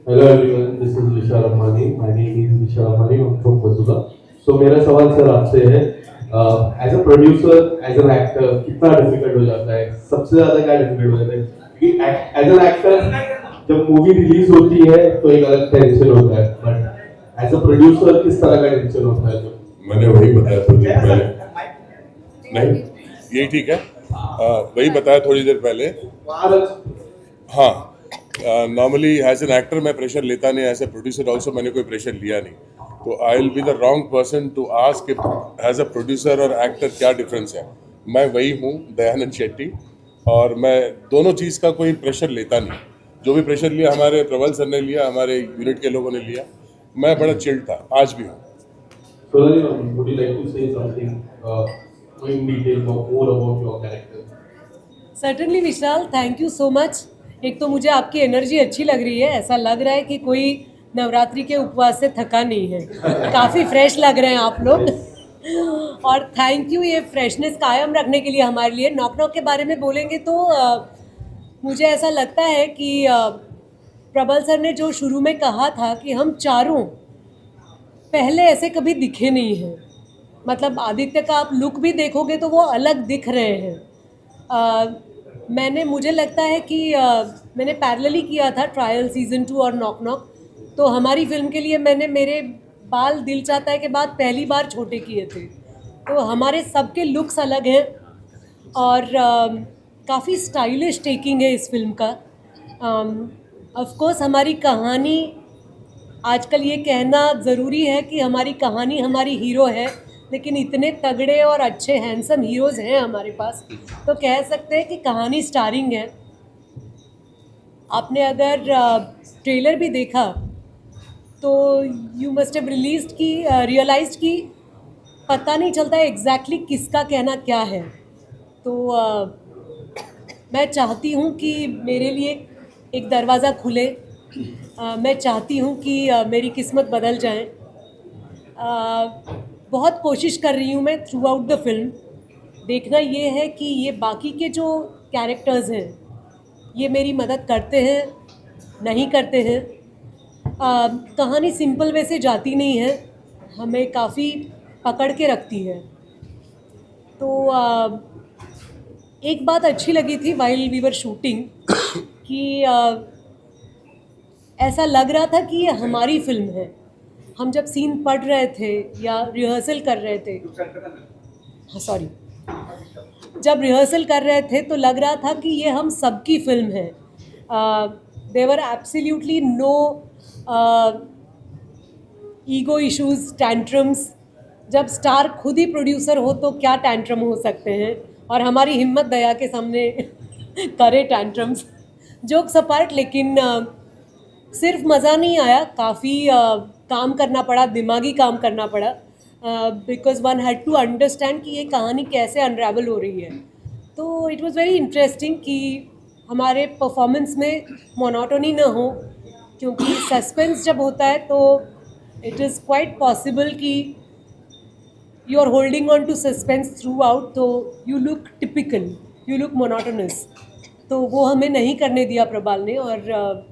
Hello everyone, this is Vishal Amani. My name is Vishal Amani. I'm from Basuda. So मेरा सवाल sir आपसे है, as a producer, as an actor कितना difficult हो जाता है? सबसे ज़्यादा क्या डिफिकल्ट हो जाता है? क्योंकि एज एन एक्टर जब मूवी रिलीज होती है तो एक अलग टेंशन होता है, बट एज अ प्रोड्यूसर किस तरह का टेंशन होता है? जब मैंने वही बताया थोड़ी देर पहले। नहीं, यही ठीक है। वही बताया थोड़ी देर पहले। हाँ, नॉर्मली एज एन एक्टर मैं प्रेशर लेता नहीं, एज ए प्रोड्यूसर ऑल्सो मैंने कोई प्रेशर लिया नहीं। तो I will be the wrong person to ask as a producer और एक्टर क्या डिफरेंस है। मैं वही हूँ, दयानंद शेट्टी, और मैं दोनों चीज़ का कोई प्रेशर लेता नहीं। जो भी प्रेशर लिया हमारे प्रबल सर ने लिया, हमारे यूनिट के लोगों ने लिया। मैं बड़ा चिल्ड था, आज भी हूँ। Sonali, would you like to say something in detail more about your character? Certainly Vishal, thank you so much. एक तो मुझे आपकी एनर्जी अच्छी लग रही है, ऐसा लग रहा है कि कोई नवरात्रि के उपवास से थका नहीं है। काफ़ी फ्रेश लग रहे हैं आप लोग। और थैंक यू ये फ्रेशनेस कायम रखने के लिए हमारे लिए। नॉक नॉक के बारे में बोलेंगे तो मुझे ऐसा लगता है कि प्रबल सर ने जो शुरू में कहा था कि हम चारों पहले ऐसे कभी दिखे नहीं हैं। मतलब आदित्य का आप लुक भी देखोगे तो वो अलग दिख रहे हैं। मुझे लगता है कि मैंने पैरेलली किया था ट्रायल सीज़न 2 और नॉक नॉक। तो हमारी फिल्म के लिए मैंने मेरे बाल दिल चाहता है के बाद पहली बार छोटे किए थे। तो हमारे सबके लुक्स अलग हैं और काफ़ी स्टाइलिश टेकिंग है इस फिल्म का। ऑफ कोर्स हमारी कहानी, आजकल ये कहना ज़रूरी है कि हमारी कहानी हमारी हीरो है, लेकिन इतने तगड़े और अच्छे हैंडसम हीरोज़ हैं हमारे पास, तो कह सकते हैं कि कहानी स्टारिंग है। आपने अगर ट्रेलर भी देखा तो यू मस्ट हैव रियलाइज्ड कि पता नहीं चलता है एग्जैक्टली किसका कहना क्या है। तो मैं चाहती हूँ कि मेरे लिए एक दरवाज़ा खुले। मैं चाहती हूँ कि मेरी किस्मत बदल जाए। बहुत कोशिश कर रही हूँ मैं थ्रू आउट द फिल्म। देखना ये है कि ये बाकी के जो कैरेक्टर्स हैं ये मेरी मदद करते हैं, नहीं करते हैं। कहानी सिंपल वे से जाती नहीं है, हमें काफ़ी पकड़ के रखती है। तो एक बात अच्छी लगी थी वाइल वी वर शूटिंग कि ऐसा लग रहा था कि ये हमारी फिल्म है। हम जब सीन पढ़ रहे थे या रिहर्सल कर रहे थे, जब रिहर्सल कर रहे थे तो लग रहा था कि ये हम सबकी फिल्म है। देवर absolutely no ego issues, tantrums. जब स्टार खुद ही प्रोड्यूसर हो तो क्या टैंट्रम हो सकते हैं, और हमारी हिम्मत दया के सामने करे टैंट्रम्स। जोक्स अपार्ट, लेकिन सिर्फ मज़ा नहीं आया, काफ़ी काम करना पड़ा, दिमागी काम करना पड़ा, because one had to understand कि ये कहानी कैसे अनरेवल हो रही है। तो इट वाज वेरी इंटरेस्टिंग कि हमारे परफॉर्मेंस में मोनोटोनी ना हो, क्योंकि सस्पेंस जब होता है तो इट इज़ क्वाइट पॉसिबल कि you are holding on to suspense throughout, तो you look typical, you look monotonous. तो वो हमें नहीं करने दिया प्रबाल ने, और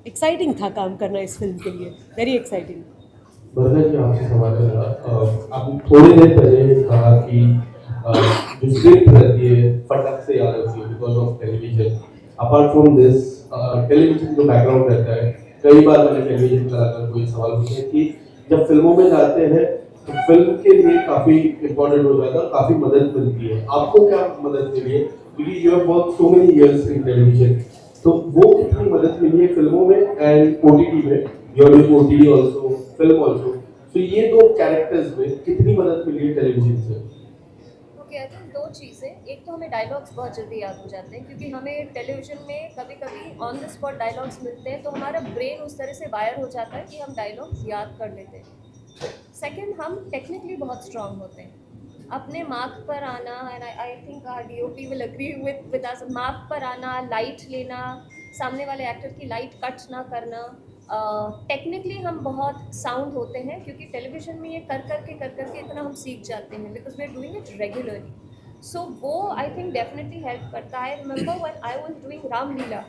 एक्साइटिंग था काम करना इस फिल्म के लिए, वेरी एक्साइटिंग। भरत जी, आपसे सवाल करा, आपने थोड़ी देर पहले कहा कि जो स्क्रिप्ट रहती है फटक से याद होती है because of television. Apart from this, television जो बैकग्राउंड रहता है, कई बार मैंने टेलीविजन चलाकर कोई सवाल पूछे कि जब फिल्मों में जाते हैं तो फिल्म के लिए काफ़ी इम्पोर्टेंट हो जाता है, काफ़ी मदद मिलती है। आपको क्या मदद मिली है? क्योंकि you have work so many years in television, तो वो कितनी मदद मिली है फिल्मों में एंड ओटीटी में? You are doing OTT also, film also, तो ये दो कैरेक्टर्स में कितनी मदद मिली है टेलीविजन से? ओके, आई थिंक दो चीज़ें। एक तो हमें डायलॉग्स बहुत जल्दी याद हो जाते हैं, क्योंकि हमें टेलीविजन में कभी कभी ऑन द स्पॉट डायलॉग्स मिलते हैं, तो हमारा ब्रेन उस तरह से वायर हो जाता है कि हम डायलॉग्स याद कर लेते हैं। सेकंड, हम टेक्निकली बहुत स्ट्रांग होते हैं। अपने मार्क पर आना, and I think our DOP will agree with us, mark पर आना, लाइट लेना, सामने वाले एक्टर की लाइट कट ना करना, टेक्निकली हम बहुत साउंड होते हैं, क्योंकि टेलीविजन में ये कर करके इतना हम सीख जाते हैं, because we are doing it regularly. So वो आई थिंक डेफिनेटली हेल्प करता है। I remember when I was doing Ramlila,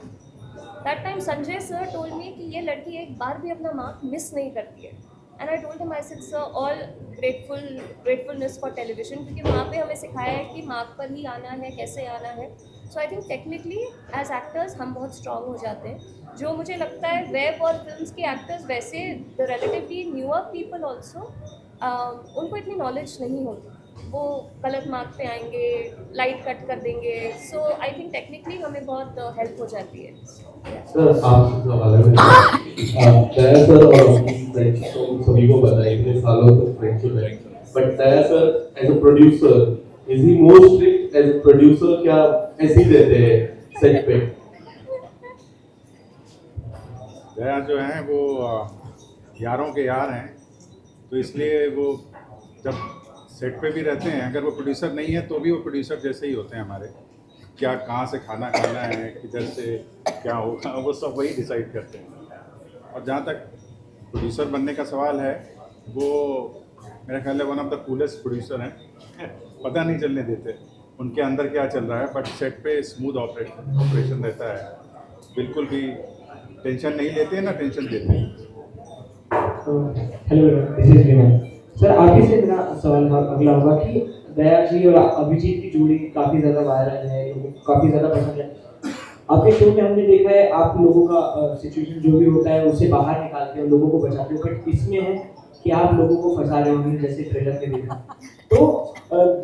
that time Sanjay sir told me कि ये लड़की एक बार भी अपना मार्क मिस नहीं करती है. And I told him I said sir all gratefulness for television, क्योंकि वहाँ पे हमें सिखाया है कि मार्क पर ही आना है, कैसे आना है. So I think technically as actors हम बहुत स्ट्रॉन्ग हो जाते हैं. जो मुझे लगता है वेब और फिल्म्स के एक्टर्स वैसे the relatively newer people also उनको इतनी नॉलेज नहीं होती, वो गलत मार्क पे आएंगे, लाइट कट कर देंगे. सो आई थिंक टेक्निकली हमें बहुत हेल्प हो जाती है. सर आपसे सवाल है दया सर और अपनी फ्रेंड्स तो सभी को पता है इतने सालों तक फ्रेंडशिप है, but Daya sir as a producer is he more strict as a producer, क्या ऐसे ही देते हैं सेट पे? दया जो हैं वो यारों के यार हैं, तो इसलिए वो जब सेट पे भी रहते हैं, अगर वो प्रोड्यूसर नहीं है तो भी वो प्रोड्यूसर जैसे ही होते हैं हमारे. क्या कहाँ से खाना खाना है, किधर से क्या होगा, वो सब वही डिसाइड करते हैं. और जहाँ तक प्रोड्यूसर बनने का सवाल है, वो मेरा ख्याल है one of the coolest producer हैं. पता नहीं चलने देते उनके अंदर क्या चल रहा है, बट सेट पे स्मूथ ऑपरेशन रहता है. बिल्कुल भी टेंशन नहीं लेते हैं, ना टेंशन देते हैं. Hello, this is Vinay. Sir आगे से मेरा सवाल अगला होगा कि दया जी और अभिजीत की जोड़ी काफ़ी ज़्यादा वायरल है, लोगों को काफ़ी ज़्यादा पसंद है. आपके शो में हमने देखा है आप लोगों का सिचुएशन जो भी होता है उससे बाहर निकालते हो, लोगों को बचाते हो, बट इसमें है कि आप लोगों को फंसा रहे होंगे जैसे ट्रेलर में देखा. तो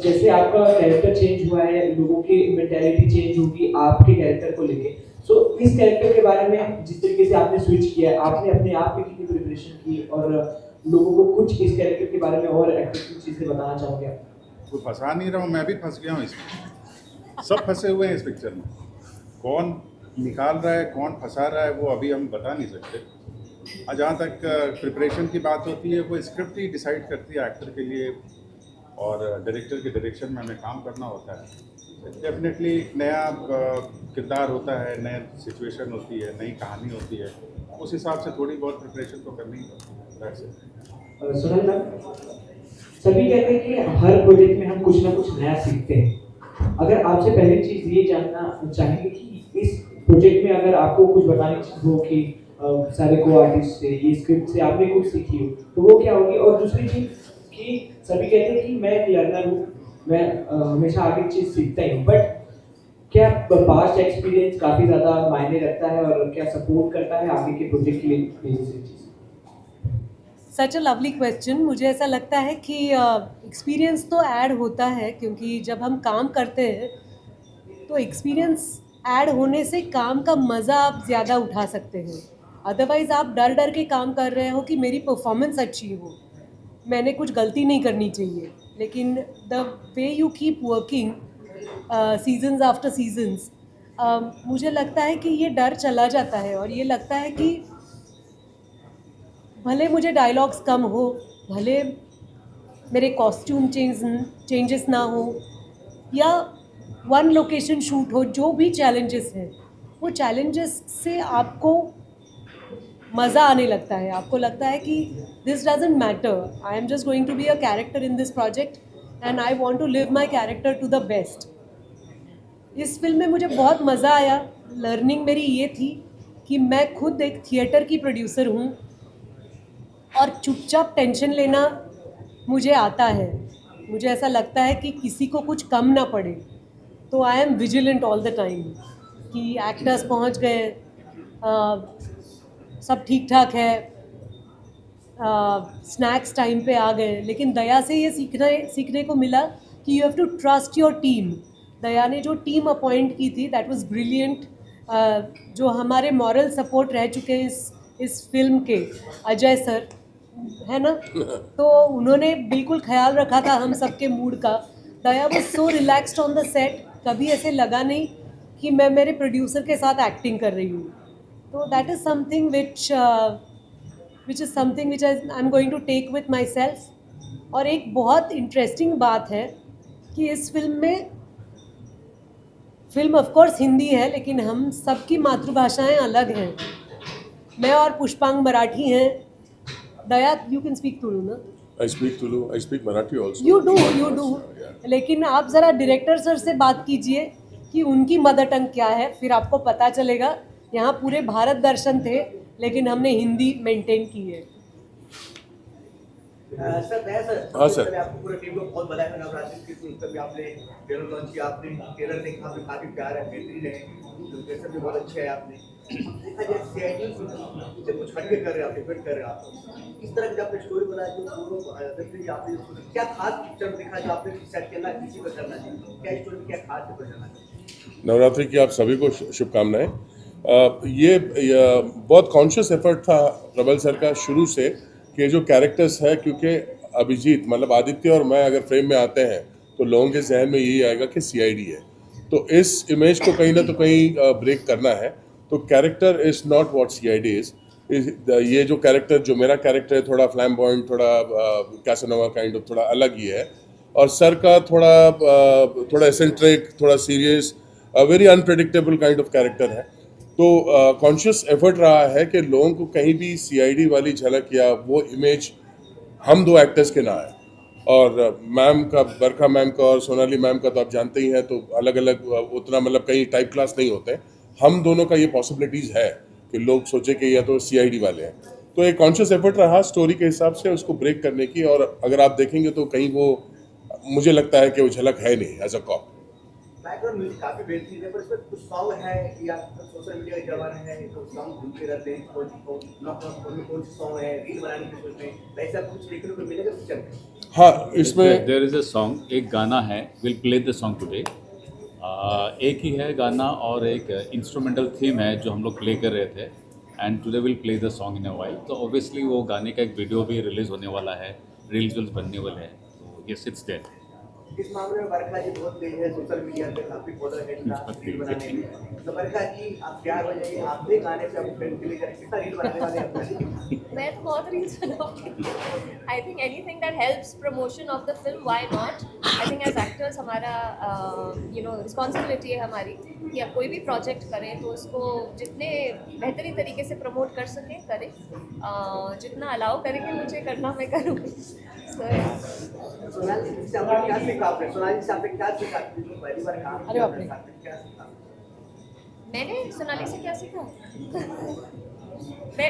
जैसे आपका कैरेक्टर चेंज हुआ है, लोगों की मेंटालिटी चेंज होगी आपके कैरेक्टर को लेके. सो इस कैरेक्टर के बारे में जिस तरीके से आपने स्विच किया, आपने अपने आप में कितनी प्रिपरेशन की और लोगों को कुछ इस कैरेक्टर के बारे में और एक्टिव चीज़ें बताना चाहोगे आप? कोई फंसा नहीं रहा हूँ, मैं भी फंस गया हूँ इसमें. सब फंसे हुए हैं इस पिक्चर में. कौन निकाल रहा है, कौन फंसा रहा है, वो अभी हम बता नहीं सकते. और जहाँ तक प्रिपरेशन की बात होती है, वो स्क्रिप्ट ही डिसाइड करती है एक्टर के लिए, और डायरेक्टर के डायरेक्शन में हमें काम करना होता है. डेफिनेटली एक नया किरदार होता है, नई सिचुएशन होती है, नई कहानी होती है, उस हिसाब से थोड़ी बहुत प्रिपरेशन तो करनी है. सुनील मैम, सभी कहते हैं कि हर प्रोजेक्ट में हम कुछ ना कुछ नया सीखते हैं. अगर आपसे पहली चीज़ ये जानना चाहेंगे कि इस प्रोजेक्ट में अगर आपको कुछ बतानी हो कि सारे को आर्टिस्ट से ये स्क्रिप्ट से आपने कुछ सीखी हो, तो वो क्या होगी? और दूसरी चीज़ कि सभी कहते हैं कि मैं एक लर्नर हूँ, मैं हमेशा आगे चीज़ सीखता ही हूँ, बट क्या पास्ट एक्सपीरियंस काफ़ी ज़्यादा मायने रखता है और क्या सपोर्ट करता है आगे के प्रोजेक्ट के लिए? सच अ लवली क्वेश्चन. मुझे ऐसा लगता है कि एक्सपीरियंस तो ऐड होता है, क्योंकि जब हम काम करते हैं तो एक्सपीरियंस ऐड होने से काम का मज़ा आप ज़्यादा उठा सकते हैं. अदरवाइज़ आप डर डर के काम कर रहे हो कि मेरी परफॉर्मेंस अच्छी हो, मैंने कुछ गलती नहीं करनी चाहिए. लेकिन the way you keep working seasons after seasons, मुझे लगता है कि ये डर चला जाता है और ये लगता है कि भले मुझे डायलॉग्स कम हो, भले मेरे कॉस्ट्यूम चेंजेस ना हो, या वन लोकेशन शूट हो, जो भी चैलेंजेस हैं, वो चैलेंजेस से आपको मज़ा आने लगता है. आपको लगता है कि this doesn't matter, I am just going to be a character in this project and I want to live my character to the best. इस फिल्म में मुझे बहुत मज़ा आया. लर्निंग मेरी ये थी कि मैं खुद एक थिएटर की प्रोड्यूसर हूँ और चुपचाप टेंशन लेना मुझे आता है. मुझे ऐसा लगता है कि किसी को कुछ कम ना पड़े, तो I am vigilant all the time कि एक्टर्स पहुंच गए, सब ठीक ठाक है, स्नैक्स टाइम पे आ गए. लेकिन दया से ये सीखने को मिला कि you have to trust your team. Daya ने जो टीम अपॉइंट की थी, दैट वाज ब्रिलियंट. जो हमारे मॉरल सपोर्ट रह चुके हैं इस फिल्म के, अजय सर है ना, तो उन्होंने बिल्कुल ख्याल रखा था हम सबके मूड का. Daya was so relaxed on the set, कभी ऐसे लगा नहीं कि मैं मेरे प्रोड्यूसर के साथ एक्टिंग कर रही हूँ. तो that is something which is something which I am going to take with myself. और एक बहुत इंटरेस्टिंग बात है कि इस फिल्म ऑफ कोर्स हिंदी है, लेकिन हम सबकी मातृभाषाएं अलग हैं. मैं और पुष्पांग मराठी हैं. दया, यू कैन स्पीक तुलु ना? I speak Tulu. I speak Marathi also. You do. लेकिन आप ज़रा डायरेक्टर सर से बात कीजिए कि उनकी मदर टंग क्या है, फिर आपको पता चलेगा यहाँ पूरे भारत दर्शन थे, लेकिन हमने हिंदी मेंटेन की है। सर मैं सर हाँ, सर। पहले आपको पूरी टीम को बहुत बधाई है नवरात्रि की फिल्म तभी आपने ट्रेलर लॉन्च किया, आपने ट्रेलर देखा, आपने काफी प्यार है, बेहतरीन है, लोकेशन भी बहुत अच्छे है, आपने देखा जाए सीआईडी से कुछ हटके कर रहे हैं, आप डिफेंड कर रहे हैं आप इस तरह की आपने स्टोरी बनाई जो दोनों आपने क्या खास पिक्चर दिखा जो आपने सेट करना किसी को करना चाहिए, क्या स्टोरी क्या खास है करना चाहिए? नवरात्रि की आप सभी को शुभकामनाएं। ये बहुत कॉन्शियस एफर्ट था प्रबल सर का शुरू से कि जो कैरेक्टर्स है, क्योंकि अभिजीत मतलब आदित्य और मैं अगर फ्रेम में आते हैं तो लोगों के जहन में यही आएगा कि सीआईडी है, तो इस इमेज को कहीं ना तो कहीं ब्रेक करना है। तो character is not what CID is. ये जो कैरेक्टर, जो मेरा कैरेक्टर है, थोड़ा फ्लैम्बॉयंट, थोड़ा कैसानोवा काइंड ऑफ, थोड़ा अलग ही है, और सर का थोड़ा एसेंट्रिक, थोड़ा serious, very unpredictable kind of character है। तो कॉन्शियस एफर्ट रहा है कि लोगों को कहीं भी सीआईडी वाली झलक या वो इमेज हम दो एक्टर्स के ना आए। और मैम का, बरखा मैम का और सोनाली मैम का तो आप जानते ही हैं, तो अलग अलग उतना मतलब कहीं टाइप क्लास नहीं होते। हम दोनों का ये पॉसिबिलिटीज़ है कि लोग सोचे कि या तो सीआईडी वाले हैं। तो एक कॉन्शियस एफर्ट रहा स्टोरी के हिसाब से उसको ब्रेक करने की, और अगर आप देखेंगे तो कहीं वो, मुझे लगता है कि वो झलक है नहीं as a cop. Background music काफी बेहतरीन है, पर इसमें कुछ सॉन्ग है या सोशल मीडिया के जमाने हैं तो सॉन्ग ढूंढते रहते हैं, कौन कौन से सॉन्ग है रील बनाने की सोचते हैं, वैसा कुछ देखने को मिलेगा पिक्चर में? हाँ, इसमें देयर इज़ अ सॉन्ग, एक गाना है, will play the song today. एक ही है गाना और एक इंस्ट्रूमेंटल थीम है जो हम लोग प्ले कर रहे थे, and today will play the song in a while. तो ऑब्वियसली वो गाने का एक वीडियो भी रिलीज़ होने वाला है, रील्स विल्स बनने वाले हैं, तो यस इट्स देयर। इस मामले में बरखा जी बहुत तेज है, सोशल मीडिया पे काफी फॉलो है रील बनाने में, तो बरखा जी आप क्या हो जाइए, आपने गाने पे अपनी फ्रेंड के लिए कितना रील बनाने वाले हैं? मैं तो बहुत रील्स बनाऊंगी। I think anything that helps promotion of the film, why not. I think as actors हमारा रिस्पॉन्सिबिलिटी है हमारी कि आप कोई भी प्रोजेक्ट करें तो उसको जितने बेहतरीन तरीके से प्रमोट कर सकें करें, जितना अलाउ करेंगे मुझे करना मैं करूँगी। सोनाली जी से आपने क्या सीखा, आपने सोनाली से आपने क्या सीखा, जो पहली बार काम अरे किया बाप रे। आपने क्या सीखा? मैंने सोनाली से क्या सीखा?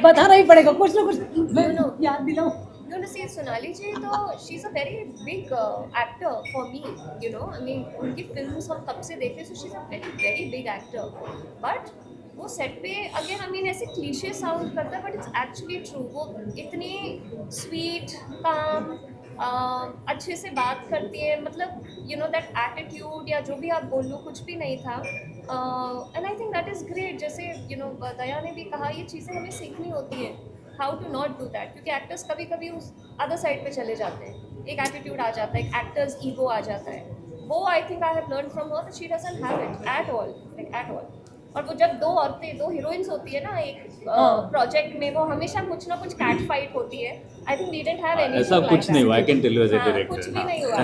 बताना ही पड़ेगा कुछ ना कुछ, मैं याद दिलाऊं। No, no, see, Sonali ji, तो she's a very big actor for me, you know. I mean, उनकी फिल्म्स हम कब से देखे, so she's a very big actor. But वो सेट पे अगेन, आई मीन, ऐसे क्लीशे साउंड करता है, बट इट्स एक्चुअली ट्रू। वो इतनी स्वीट, काम, अच्छे से बात करती है, मतलब यू नो दैट एटीट्यूड या जो भी आप बोल लो, कुछ भी नहीं था। And I think that is great. जैसे यू नो दया ने भी कहा, ये चीज़ें हमें सीखनी होती है, how to not do that, क्योंकि एक्टर्स कभी कभी उस अदर साइड पे चले जाते हैं, एक एटीट्यूड आ जाता है, एक एक्टर्स ईगो आ जाता है। वो I think I have learn from her, she doesn't have it at all, like at all. और वो जब दो औरतें, दो हीरोइंस होती है ना एक प्रोजेक्ट में, वो हमेशा कुछ ना कुछ कैट फाइट होती है। I think we didn't have anything ऐसा कुछ नहीं हुआ, I can tell you as a कुछ भी नहीं हुआ।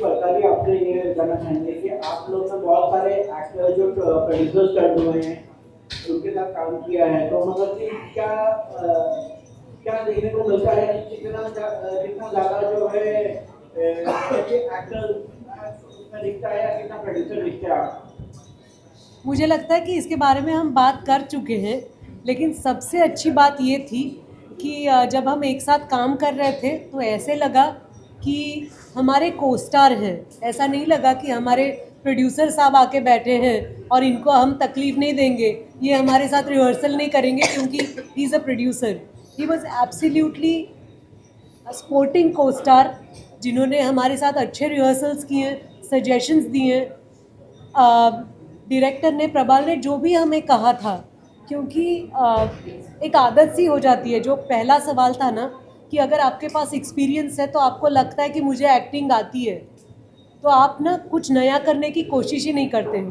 बताइए, आपसे ये जानना चाहेंगे कि आप लोग ने बहुत सारे एक्टर जो प्रोड्यूसर्स कर हुए हैं उनके साथ काम किया है, तो मतलब कि क्या देखने को मिलता है कि कितना ज़्यादा जो है एक्टर उसमें दिखता है या कितना प्रोड्यूसर दिखता है? मुझे लगता है कि इसके बारे में हम बात कर चुके हैं, लेकिन सबसे अच्छी बात ये थी कि जब हम एक साथ काम कर रहे थे तो ऐसे लगा कि हमारे कोस्टार हैं, ऐसा नहीं लगा कि हमारे प्रोड्यूसर साहब आके बैठे हैं और इनको हम तकलीफ़ नहीं देंगे, ये हमारे साथ रिहर्सल नहीं करेंगे क्योंकि he is a producer. He was absolutely sporting co-star, जिन्होंने हमारे साथ अच्छे रिहर्सल्स किए, सजेशंस दिए। डायरेक्टर ने, प्रबाल ने जो भी हमें कहा था, क्योंकि एक आदत सी हो जाती है, जो पहला सवाल था ना कि अगर आपके पास एक्सपीरियंस है तो आपको लगता है कि मुझे एक्टिंग आती है, तो आप ना कुछ नया करने की कोशिश ही नहीं करते हो।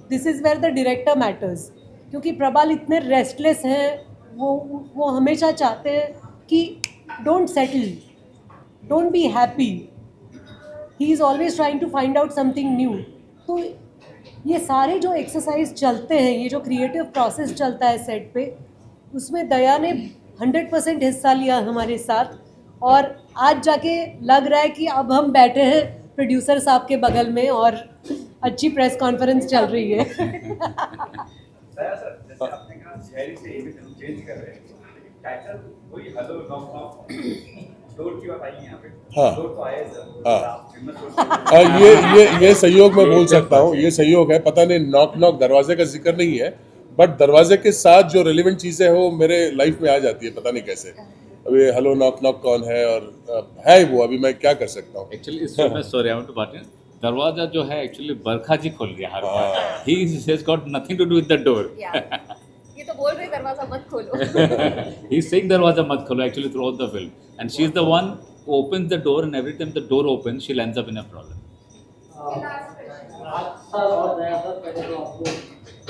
This is where the director matters, क्योंकि प्रबाल इतने रेस्टलेस हैं, वो हमेशा चाहते हैं कि don't settle, don't be happy, he is always trying to find out something new. तो ये सारे जो एक्सरसाइज चलते हैं, ये जो क्रिएटिव प्रोसेस चलता है सेट पे, उसमें दया ने 100% हिस्सा लिया हमारे साथ, और आज जाके लग रहा है कि अब हम बैठे हैं प्रोड्यूसर साहब के बगल में और अच्छी प्रेस कॉन्फ्रेंस चल रही है। सर जैसे आपने कहा शहरी से ये फिल्म चेंज कर रहे हैं, टाइटल वही हेलो नॉक नॉक डोर की बात आई है यहाँ पे। हाँ। डोर तो आया है सर। हाँ। आप फेमस ये सहयोग मैं बोल सकता हूँ, ये सहयोग है। पता नहीं नॉक नॉक दरवाजे का जिक्र नहीं है, बट दरवाजे के साथ जो रेलिवेंट चीज़ें हैं वो मेरे लाइफ में आ जाती है, पता नहीं कैसे। अभी हेलो नॉक नॉक कौन है और है वो, अभी मैं क्या कर सकता हूँ। एक्चुअली इस फिल्म में सॉरी आई वांट टू बात दरवाजा जो है एक्चुअली बरखा जी खोल दिया हर बार। He has got nothing to do with the door. ये तो बोल रहे दरवाजा मत खोलो। ही इज सेइंग दरवाजा मत खोलो actually through out the film, and she is the one who opens the door, and every time the door opens she lands up in a problem. आज सर और दया सर, पहले तो आपको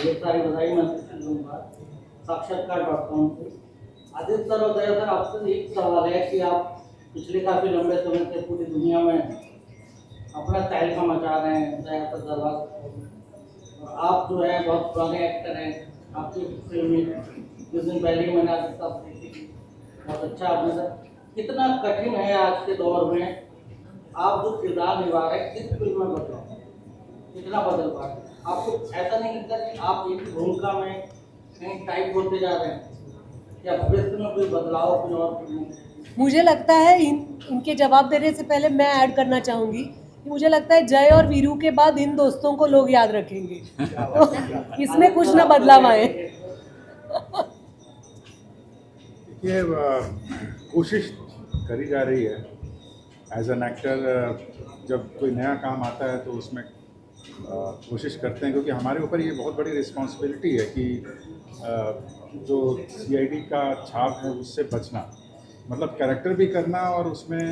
ढेर सारी बधाई मैं दूंगा साक्षात्कार.com से। आदित्य सर और दया सर, आपसे एक सवाल है कि आप पिछले काफ़ी लंबे समय से पूरी दुनिया में अपना तहलका मचा रहे हैं दया सर दरबार। आप जो है बहुत पुराने एक्टर हैं, आपकी फिल्म कुछ दिन पहले ही मैंने आदित्य साहब देखी थी, बहुत अच्छा आपने सर। कितना कठिन है आज के दौर में आप जो किरदार निभा रहे हैं, किस फिल्म में बदलाव कितना बदल पा रहे हैं? आपको ऐसा नहीं लगता कि आप एक भूमिका में कहीं टाइप होते जा रहे हैं, या भविष्य में कोई बदलाव कोई और फिल्मों में? मुझे लगता है इनके जवाब देने से पहले मैं ऐड करना चाहूँगी कि मुझे लगता है जय और वीरू के बाद इन दोस्तों को लोग याद रखेंगे। तो इसमें कुछ ना बदलाव आए। ये कोशिश करी जा रही है एज एन एक्टर। जब कोई नया काम आता है तो उसमें कोशिश करते हैं, क्योंकि हमारे ऊपर ये बहुत बड़ी रिस्पॉन्सिबिलिटी है कि जो CID का छाप है उससे बचना, मतलब कैरेक्टर भी करना और उसमें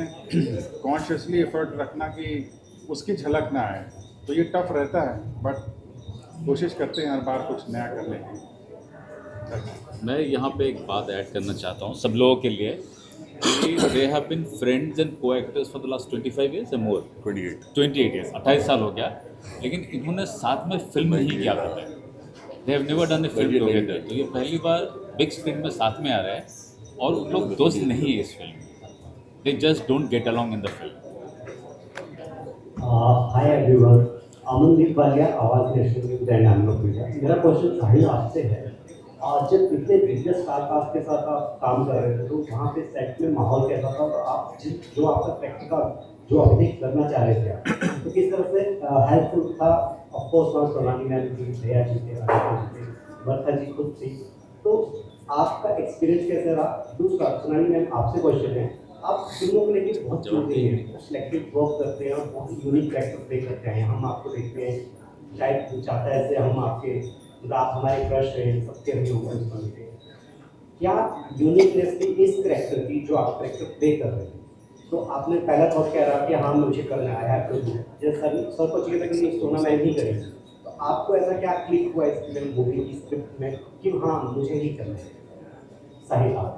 कॉन्शियसली एफर्ट रखना कि उसकी झलक ना आए। तो ये टफ रहता है, बट कोशिश करते हैं हर बार कुछ नया करने की। मैं यहाँ पे एक बात ऐड करना चाहता हूँ सब लोगों के लिए कि they have been friends and co-actors for the last 25 years or more। 28 years, 28 साल हो गया, लेकिन इन्होंने साथ में फिल्म नहीं किया करते हैं। They have never done A film together. तो ये पहली बार बिग स्क्रीन में साथ में आ रहे हैं, और उन लोग दोस्त नहीं है इस फिल्म में। They just don't get along in the film. Hi everyone, Amandeep Walia, आवाज़ नेशनल न्यूज़ एंड एमनो मीडिया। मेरा क्वेश्चन साहिल आपसे है, जब इतने बिजनेस स्टारकास्ट के साथ आप काम कर रहे थे तो वहाँ पे सेट में माहौल कैसा था? तो आप जो आपका प्रैक्टिकल जो अभी करना चाह रहे थे आप, तो किस तरह से हेल्पफुल था? ऑफकोर्स वहाँ सोनाली मैम थी, दया जी थे, अनिता जी थे, बरखा जी खुद थी, तो आपका एक्सपीरियंस कैसे रहा? दूसरा, सोनाली मैम आपसे क्वेश्चन है, आप फिल्मों को लेकर बहुत चुनते हैं, सिलेक्टिव वर्क करते हैं और बहुत यूनिक कैरेक्टर प्ले करते हैं। हम आपको देखते हैं, शायद चाहता है ऐसे हम आपके आप हमारे क्रश हैं, सबके भी होंगे सुनते हैं। क्या यूनिकनेस थी इस करेक्टर की जो आप करेक्टर प्ले कर रहे हैं? तो आपने पहला थॉट कह रहा कि हाँ मुझे करना है, आई हैव टू डू, जैसे सर को चाहिए था कि नहीं सोना मैं नहीं करेंगे, तो आपको ऐसा क्या क्लिक हुआ इस फिल्म मूवी की स्क्रिप्ट में कि हाँ मुझे ही करना है? साहिल आप।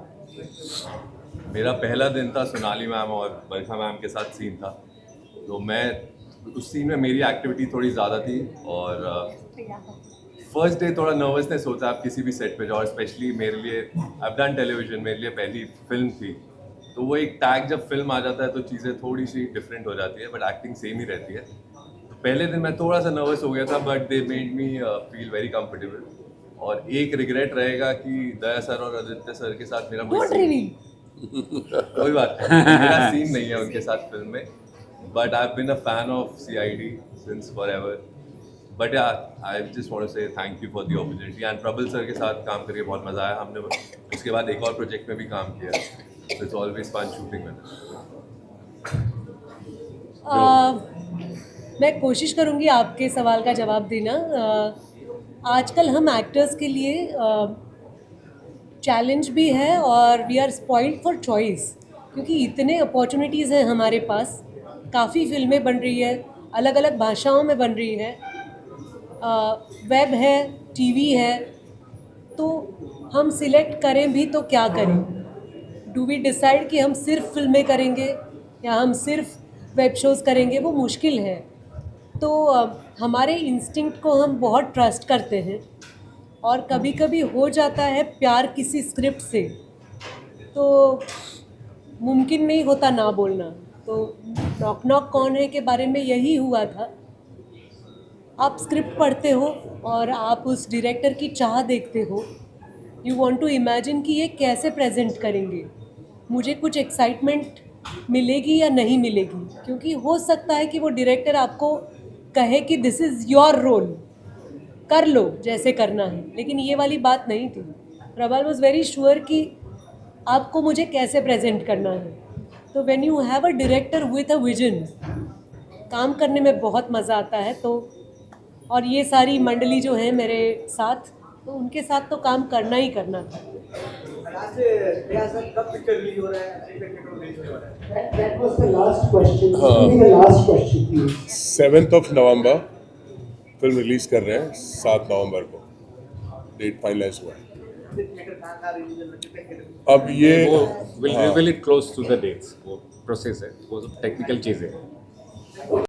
मेरा पहला दिन था सोनाली मैम और बरखा मैम के साथ सीन था, तो मैं उस सीन में मेरी एक्टिविटी थोड़ी ज़्यादा थी, और फर्स्ट डे थोड़ा नर्वसनेस होता है आप किसी भी सेट पे जाओ, और स्पेशली मेरे लिए आई हैव डन टेलीविजन, मेरे लिए पहली फिल्म थी, तो वो एक टैग जब फिल्म आ जाता है तो चीज़ें थोड़ी सी डिफरेंट हो जाती है, बट एक्टिंग सेम ही रहती है। तो पहले दिन मैं थोड़ा सा नर्वस हो गया था, but they made me feel very comfortable. और एक रिग्रेट रहेगा कि दया सर और आदित्य सर के साथ मेरा कोई बात नहीं, मेरा सीन नहीं है उनके साथ फिल्म में, but I have been a fan of CID since forever. But I just want to say thank you for the opportunity, and Prabal sir के साथ काम करके बहुत मज़ा आया। हमने उसके बाद एक और प्रोजेक्ट में भी काम किया, it's always fun shooting with. मैं कोशिश करूँगी आपके सवाल का जवाब देना। आजकल हम एक्टर्स के लिए चैलेंज भी है और we are spoiled for choice, क्योंकि इतने अपॉर्चुनिटीज़ हैं हमारे पास, काफ़ी फिल्में बन रही है, अलग अलग भाषाओं में बन रही है, वेब है, TV है, तो हम सिलेक्ट करें भी तो क्या करें? डू वी डिसाइड कि हम सिर्फ फिल्में करेंगे या हम सिर्फ वेब शोज़ करेंगे? वो मुश्किल है। तो हमारे इंस्टिंक्ट को हम बहुत ट्रस्ट करते हैं, और कभी कभी हो जाता है प्यार किसी स्क्रिप्ट से, तो मुमकिन नहीं होता ना बोलना। तो नॉक नॉक कौन है के बारे में यही हुआ था आप स्क्रिप्ट पढ़ते हो और आप उस डायरेक्टर की चाह देखते हो, यू वांट टू इमेजिन कि ये कैसे प्रेजेंट करेंगे, मुझे कुछ एक्साइटमेंट मिलेगी या नहीं मिलेगी, क्योंकि हो सकता है कि वो डायरेक्टर आपको कहे कि दिस इज़ योर रोल, कर लो जैसे करना है, लेकिन ये वाली बात नहीं थी। प्रभाल वॉज वेरी श्योर कि आपको मुझे कैसे प्रेजेंट करना है। तो when you have a director with a vision, काम करने में बहुत मज़ा आता है। तो और ये सारी मंडली जो है मेरे साथ, तो उनके साथ तो काम करना ही करना था। आज नया सर कब पिक्चर रिलीज हो रहा है, रिलीज होने वाला है? That was the last question. हाँ। Give me the last question, please. 7th November film release कर रहे हैं, 7 नवंबर को डेट फाइनलाइज हुआ है। थिएटर कहाँ रिलीज होना है? अब ये वो विल हाँ। Reveal it close to the dates, वो प्रोसेस है, वो टेक्निकल चीज़ें हैं।